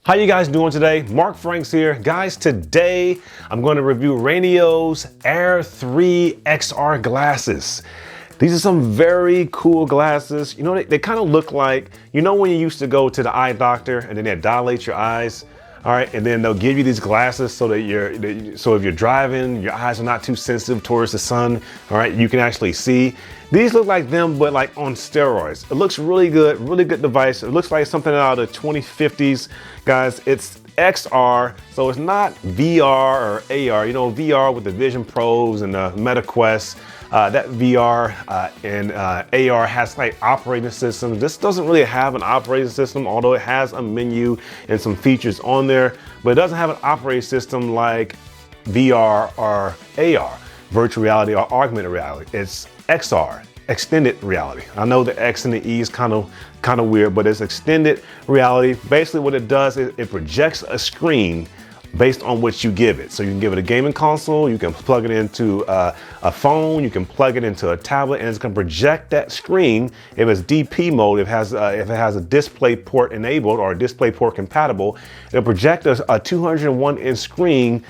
How you guys doing today? Mark Franks here. Guys, today I'm going to review RayNeo's Air 3 XR glasses. These are some very cool glasses. You know, they kind of look like, you know when you used to go to the eye doctor and then they dilate your eyes? All right, and then they'll give you these glasses so that so if you're driving, your eyes are not too sensitive towards the sun. All right, you can actually see. These look like them, but like on steroids. It looks really good device. It looks like something out of the 2050s, guys. It's XR, so it's not VR or AR. You know, VR with the Vision Pros and the Meta Quest. That VR and AR has like operating systems. This doesn't really have an operating system, although it has a menu and some features on there, but it doesn't have an operating system like VR or AR, virtual reality or augmented reality. It's XR, extended reality. I know the X and the E is kind of weird, but it's extended reality. Basically what it does is it projects a screen based on what you give it. So you can give it a gaming console, you can plug it into a phone, you can plug it into a tablet, and it's gonna project that screen. If it's DP mode, if it has a display port enabled or a display port compatible, it'll project a 201-inch screen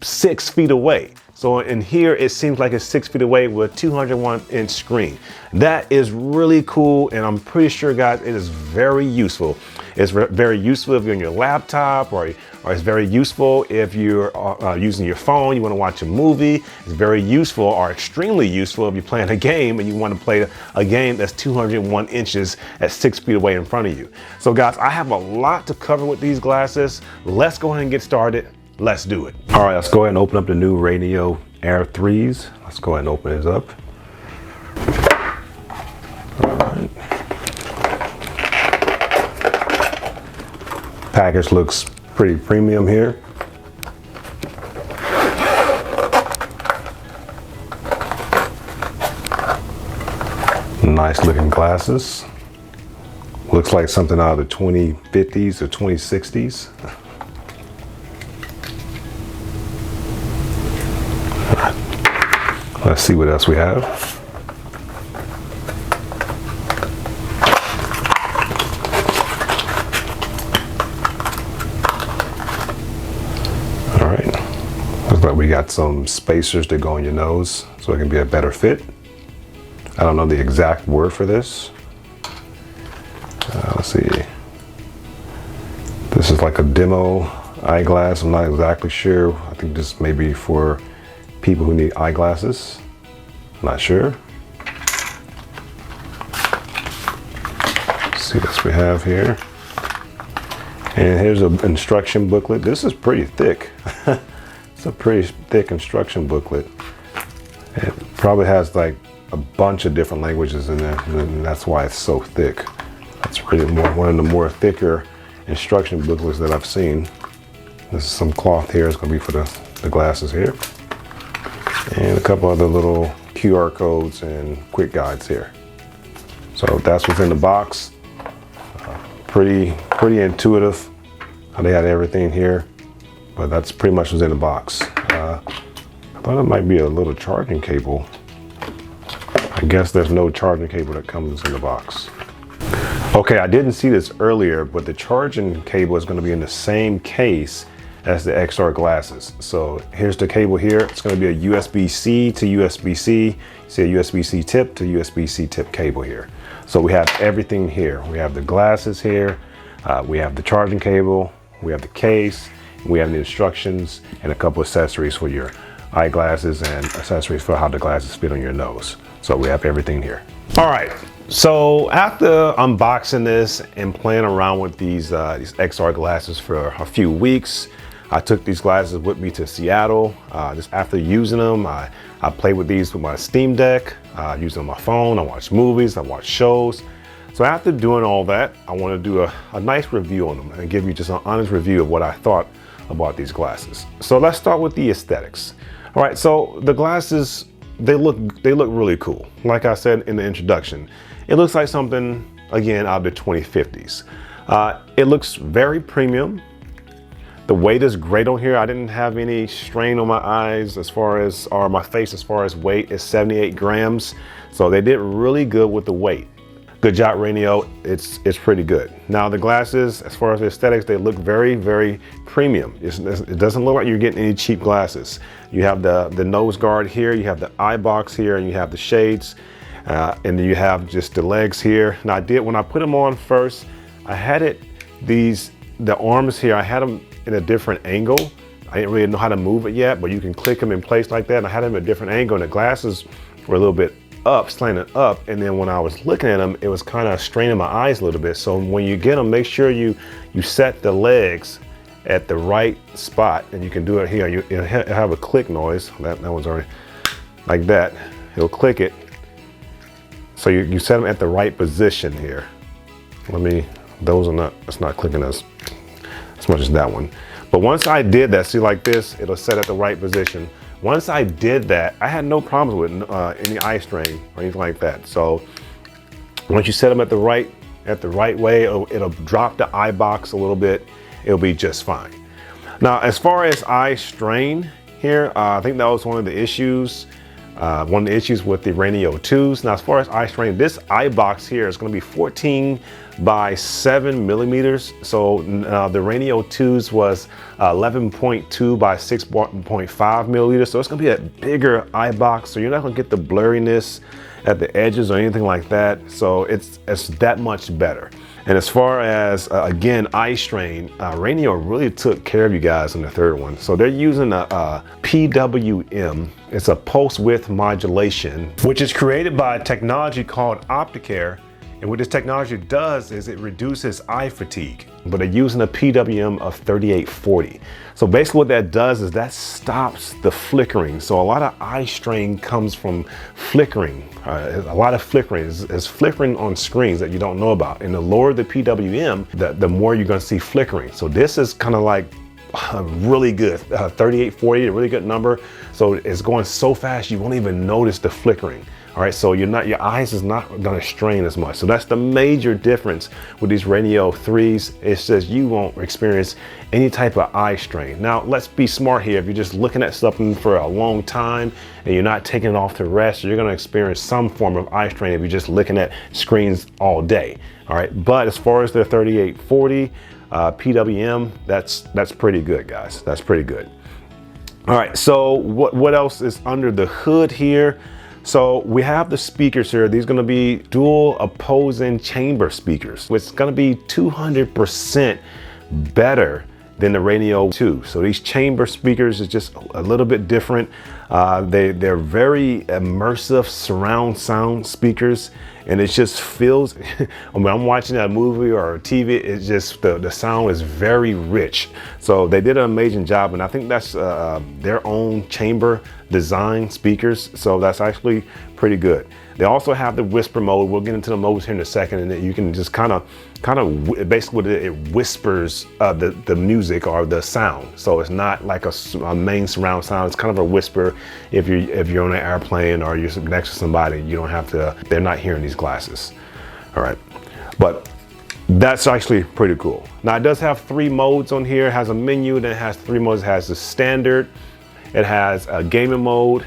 6 feet away. So in here, it seems like it's 6 feet away with a 201-inch screen. That is really cool, and I'm pretty sure, guys, it is very useful. It's very useful if you're on your laptop, or it's very useful if you're using your phone, you want to watch a movie. It's very useful, or extremely useful, if you're playing a game and you want to play a game that's 201 inches at 6 feet away in front of you. So guys, I have a lot to cover with these glasses. Let's go ahead and get started. Let's do it. All right, let's go ahead and open up the new RayNeo Air 3s. Let's go ahead and open this up. All right. Package looks pretty premium here. Nice looking glasses. Looks like something out of the 2050s or 2060s. Let's see what else we have. All right, looks like we got some spacers that go on your nose so it can be a better fit. I don't know the exact word for this. Let's see. This is like a demo eyeglass. I'm not exactly sure. I think this may be for people who need eyeglasses. I'm not sure. Let's see what else we have here. And here's an instruction booklet. This is pretty thick. It's a pretty thick instruction booklet. It probably has like a bunch of different languages in there, and that's why it's so thick. That's really one of the more thicker instruction booklets that I've seen. This is some cloth here. It's gonna be for the glasses here. And a couple other little QR codes and quick guides here. So that's what's in the box. Pretty intuitive how they had everything here, but that's pretty much what's in the box. I thought it might be a little charging cable. I guess there's no charging cable that comes in the box. Okay, I didn't see this earlier, but the charging cable is going to be in the same case as the XR glasses. So here's the cable here. It's going to be a USB-C to USB-C. You see a USB-C tip to USB-C tip cable here. So we have everything here. We have the glasses here. We have the charging cable. We have the case. We have the instructions and a couple accessories for your eyeglasses and accessories for how the glasses fit on your nose. So we have everything here. All right. So after unboxing this and playing around with these XR glasses for a few weeks, I took these glasses with me to Seattle. Just after using them, I played with these with my Steam Deck. I use them on my phone. I watch movies. I watch shows. So after doing all that, I want to do a nice review on them and give you just an honest review of what I thought about these glasses. So let's start with the aesthetics. All right. So the glasses, they look really cool. Like I said in the introduction, it looks like something, again, out of the 2050s. It looks very premium. The weight is great on here. I didn't have any strain on my eyes or my face as far as weight. It's 78 grams. So they did really good with the weight. Good job, RayNeo. It's pretty good. Now the glasses, as far as the aesthetics, they look very, very premium. It doesn't look like you're getting any cheap glasses. You have the nose guard here, you have the eye box here, and you have the shades, and then you have just the legs here. Now when I put them on first, I had the arms here, I had them in a different angle. I didn't really know how to move it yet, but you can click them in place like that. And I had them at a different angle, and the glasses were a little bit up, slanted up, and then when I was looking at them, it was kind of straining my eyes a little bit. So when you get them, make sure you set the legs at the right spot, and you can do it here. It'll have a click noise. That one's already like that. It'll click it. So you set them at the right position here. It's not clicking as much as that one. But once I did that, see like this, it'll set at the right position. Once I did that, I had no problems with any eye strain or anything like that. So once you set them at the right way, it'll drop the eye box a little bit. It'll be just fine. Now, as far as eye strain here, I think that was one of the issues. One of the issues with the RayNeo 2s. Now, as far as eye strain, this eye box here is going to be 14 by 7 millimeters. So the RayNeo 2s was 11.2 by 6.5 millimeters. So it's going to be a bigger eye box. So you're not going to get the blurriness at the edges or anything like that. So it's that much better. And as far as, again, eye strain, RayNeo really took care of you guys on the third one. So they're using a PWM. It's a pulse width modulation, which is created by a technology called Opticare. And what this technology does is it reduces eye fatigue, but they're using a PWM of 3840. So basically what that does is that stops the flickering. So a lot of eye strain comes from flickering. A lot of flickering is flickering on screens that you don't know about. And the lower the PWM, the more you're gonna see flickering. So this is kind of like really good, 3840, a really good number. So it's going so fast you won't even notice the flickering. All right, so your eyes is not gonna strain as much. So that's the major difference with these RayNeo 3s. It says you won't experience any type of eye strain. Now, let's be smart here. If you're just looking at something for a long time and you're not taking it off to rest, you're gonna experience some form of eye strain if you're just looking at screens all day. All right, but as far as the 3840 PWM, that's pretty good, guys. That's pretty good. All right, so what else is under the hood here? So we have the speakers here. These are gonna be dual opposing chamber speakers, which is gonna be 200% better than the RayNeo 2. So these chamber speakers is just a little bit different. They're very immersive surround sound speakers, and it just feels, when I'm watching a movie or a TV, it's just, the sound is very rich. So they did an amazing job, and I think that's their own chamber design speakers. So that's actually pretty good. They also have the whisper mode. We'll get into the modes here in a second, and then you can just kind of basically it whispers the music or the sound. So it's not like a main surround sound. It's kind of a whisper. If you're on an airplane or you're next to somebody, you don't have to. They're not hearing these glasses. All right, but that's actually pretty cool. Now it does have 3 modes on here. It has a menu that has 3 modes. It has the standard. It has a gaming mode,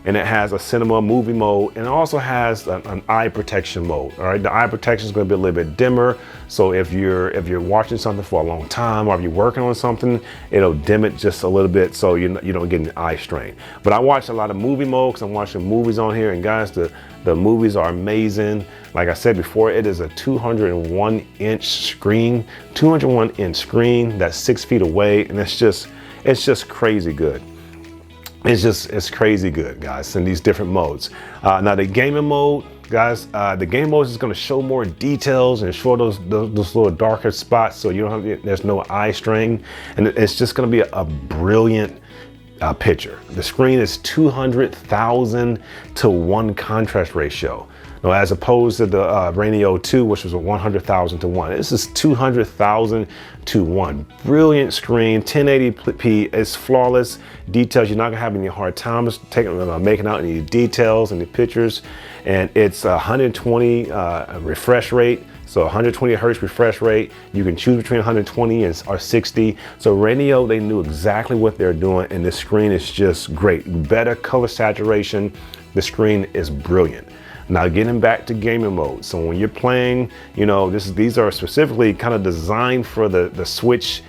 and it has a cinema movie mode, and it also has an eye protection mode. All right, the eye protection is going to be a little bit dimmer. So if you're watching something for a long time, or if you're working on something, it'll dim it just a little bit so you don't get an eye strain. But I watch a lot of movie mode because I'm watching movies on here, and guys, the movies are amazing. Like I said before, it is a 201-inch screen, 201-inch screen that's 6 feet away, and it's just crazy good. It's crazy good, guys, in these different modes. Now the gaming mode, guys, the game mode is going to show more details and show those little darker spots, so you don't have, there's no eye strain, and it's just going to be a brilliant picture. The screen is 200,000 to 1 contrast ratio. Now, as opposed to the RayNeo 2, which was a 100,000 to 1. This is 200,000 to 1. Brilliant screen, 1080p, it's flawless details. You're not gonna have any hard times making out any details and the pictures. And it's 120 refresh rate. So 120 hertz refresh rate. You can choose between 120 or 60. So RayNeo, they knew exactly what they're doing, and the screen is just great. Better color saturation. The screen is brilliant. Now getting back to gaming mode. So when you're playing, you know, these are specifically kind of designed for the Switch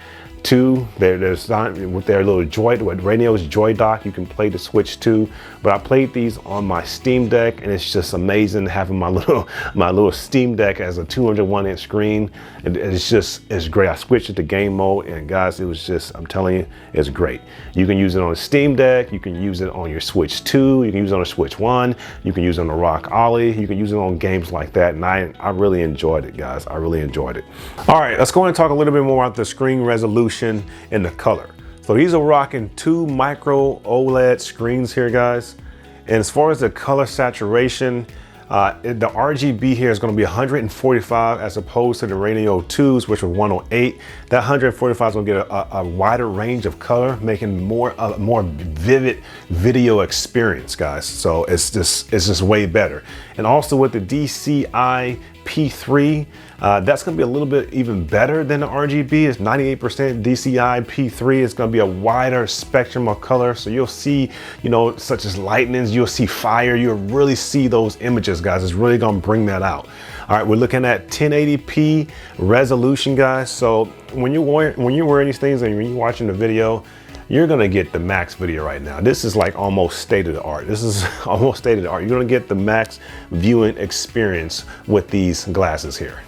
2. They're designed with their little Joy, with RayNeo's Joy Dock. You can play the Switch 2, but I played these on my Steam Deck, and it's just amazing having my little Steam Deck as a 201-inch screen. It's great. I switched it to game mode, and guys, it was just, I'm telling you, it's great. You can use it on a Steam Deck. You can use it on your Switch 2. You can use it on a Switch 1. You can use it on the Rock Ollie. You can use it on games like that, and I really enjoyed it, guys. I really enjoyed it. All right, let's go and talk a little bit more about the screen resolution and the color. So these are rocking 2 micro OLED screens here, guys. And as far as the color saturation, the RGB here is going to be 145 as opposed to the RayNeo 2s, which were 108. That 145 is going to get a wider range of color, making a more vivid video experience, guys. So it's just way better. And also with the DCI P3, that's going to be a little bit even better than the RGB. It's 98% DCI P3. It's going to be a wider spectrum of color. So you'll see, you know, such as lightnings, you'll see fire, you'll really see those images, guys. It's really going to bring that out. All right, we're looking at 1080p resolution, guys. So when you're wearing these things and when you're watching the video, you're gonna get the max video right now. This is like almost state of the art. This is almost state of the art. You're gonna get the max viewing experience with these glasses here.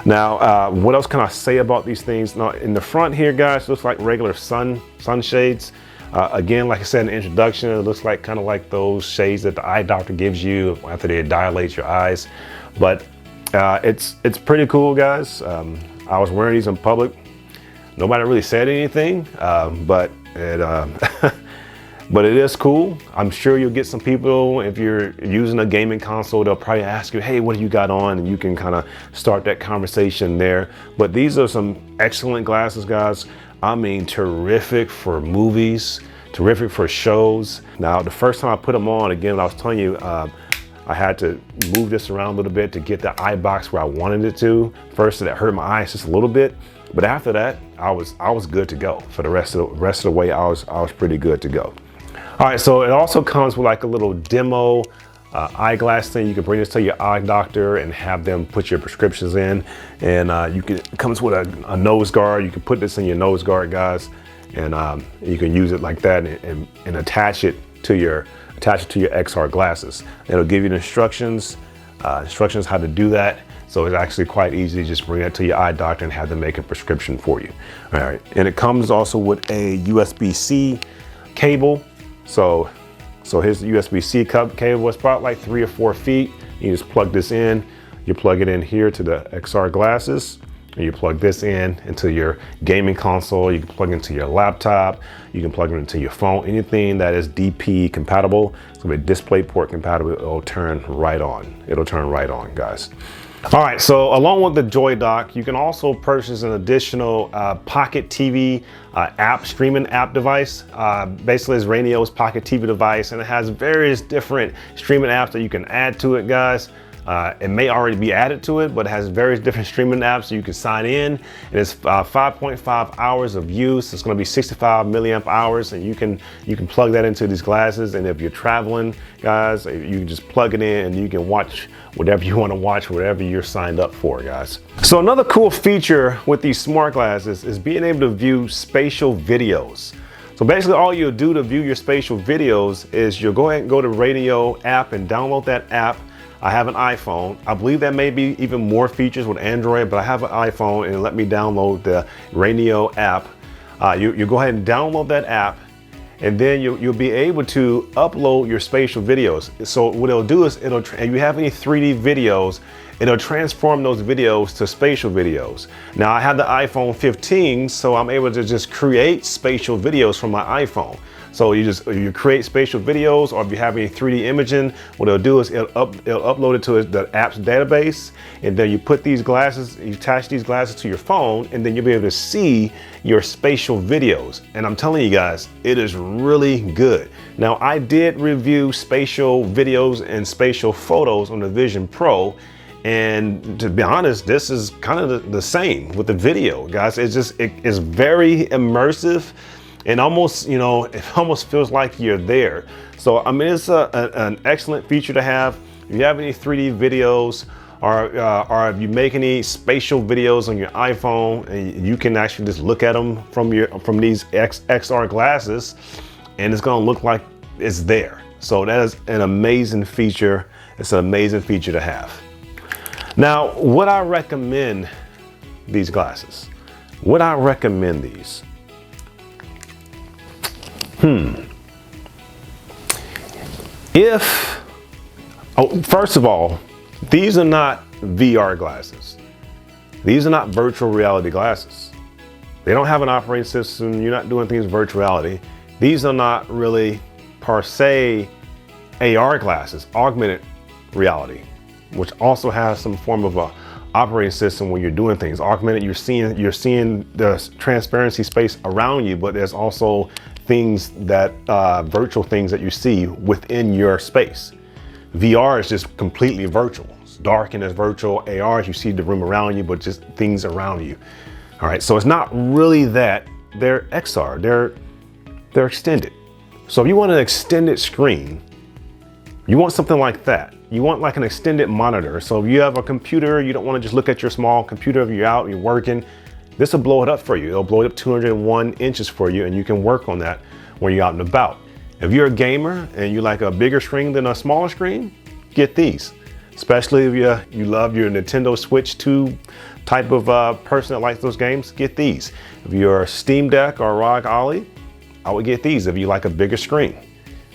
Now, what else can I say about these things? Now, in the front here, guys, looks like regular sunshades. Again, like I said in the introduction, it looks like kind of like those shades that the eye doctor gives you after they dilate your eyes. But it's pretty cool, guys. I was wearing these in public. Nobody really said anything, but it is cool. I'm sure you'll get some people, if you're using a gaming console, they'll probably ask you, hey, what do you got on? And you can kind of start that conversation there. But these are some excellent glasses, guys. I mean, terrific for movies, terrific for shows. Now, the first time I put them on, again, I was telling you, I had to move this around a little bit to get the eye box where I wanted it to. First, that hurt my eyes just a little bit. But after that, I was good to go. For the rest of the way, I was pretty good to go. All right, so it also comes with like a little demo eyeglass thing. You can bring this to your eye doctor and have them put your prescriptions in. And it comes with a nose guard. You can put this in your nose guard, guys, and you can use it like that and attach it to your XR glasses. It'll give you the instructions how to do that. So it's actually quite easy. Just bring that to your eye doctor and have them make a prescription for you. All right, and it comes also with a USB-C cable. So here's the USB-C cable. It's about like 3 or 4 feet. You just plug this in. You plug it in here to the XR glasses. And you plug this into your gaming console. You can plug it into your laptop. You can plug it into your phone. Anything that is DP compatible, it's gonna be DisplayPort compatible. It'll turn right on. It'll turn right on, guys. All right, so along with the Joy Dock, you can also purchase an additional Pocket TV streaming app device. Basically, it's RayNeo's Pocket TV device, and it has various different streaming apps that you can add to it, guys. It may already be added to it, but it has various different streaming apps so you can sign in. And it's 5.5 hours of use. It's going to be 65 milliamp hours, and you can plug that into these glasses. And if you're traveling, guys, you can just plug it in and you can watch whatever you want to watch, whatever you're signed up for, guys. So another cool feature with these smart glasses is being able to view spatial videos. So basically all you'll do to view your spatial videos is you'll go ahead and go to RayNeo app and download that app. I have an iPhone. I believe there may be even more features with Android, but I have an iPhone and let me download the RayNeo app. You go ahead and download that app, and then you'll be able to upload your spatial videos. So what it'll do is if you have any 3D videos, it'll transform those videos to spatial videos. Now I have the iPhone 15, so I'm able to just create spatial videos from my iPhone. So you create spatial videos, or if you have any 3D imaging, what it'll do is it'll upload it to the app's database, and then you put these glasses, you attach these glasses to your phone, and then you'll be able to see your spatial videos. And I'm telling you guys, it is really good. Now I did review spatial videos and spatial photos on the Vision Pro, and to be honest, this is kind of the same with the video, guys. It's very immersive. And almost, it almost feels like you're there. So, I mean, it's an excellent feature to have. if you have any 3D videos, or if you make any spatial videos on your iPhone, and you can actually just look at them from these XR glasses, and it's going to look like it's there. So that is an amazing feature. It's an amazing feature to have. Now, would I recommend these glasses? Would I recommend these? First of all, these are not VR glasses. These are not virtual reality glasses. They don't have an operating system. You're not doing things virtual reality. These are not really per se AR glasses, augmented reality, which also has some form of a operating system when you're doing things. Augmented, you're seeing the transparency space around you, but there's also things that virtual things that you see within your space. VR is just completely virtual. It's dark and it's virtual. AR, you see the room around you, but just things around you. All right, so it's not really that. They're XR, they're extended. So if you want an extended screen, you want something like that. You want like an extended monitor. So if you have a computer, you don't want to just look at your small computer. If you're out, you're working, this will blow it up for you. It'll blow it up 201 inches for you, and you can work on that when you're out and about. If you're a gamer and you like a bigger screen than a smaller screen, get these. Especially if you love your Nintendo Switch 2 type of person that likes those games, get these. If you're a Steam Deck or ROG Ally, I would get these if you like a bigger screen.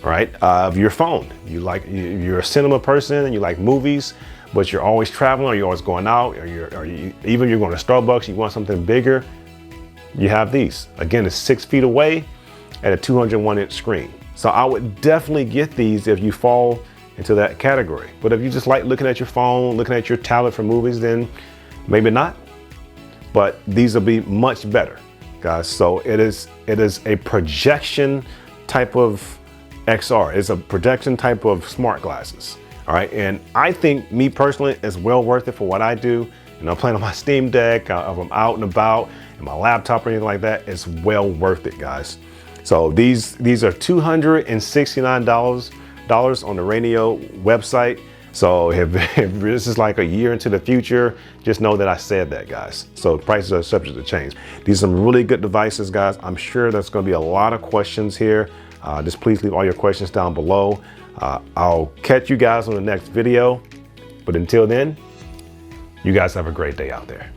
All right, of your phone. You're a cinema person and you like movies, but you're always traveling, or you're always going out, even you're going to Starbucks, you want something bigger, you have these. Again, it's 6 feet away at a 201-inch screen. So I would definitely get these if you fall into that category. But if you just like looking at your phone, looking at your tablet for movies, then maybe not. But these will be much better, guys. So it is a projection type of XR. It's a projection type of smart glasses. All right, and I think, me personally, it's well worth it for what I do. You know, playing on my Steam Deck, if I'm out and about, and my laptop or anything like that, it's well worth it, guys. So these are $269 on the RayNeo website. So if this is like a year into the future, just know that I said that, guys. So prices are subject to change. These are some really good devices, guys. I'm sure there's going to be a lot of questions here. Just please leave all your questions down below. I'll catch you guys on the next video. But until then, you guys have a great day out there.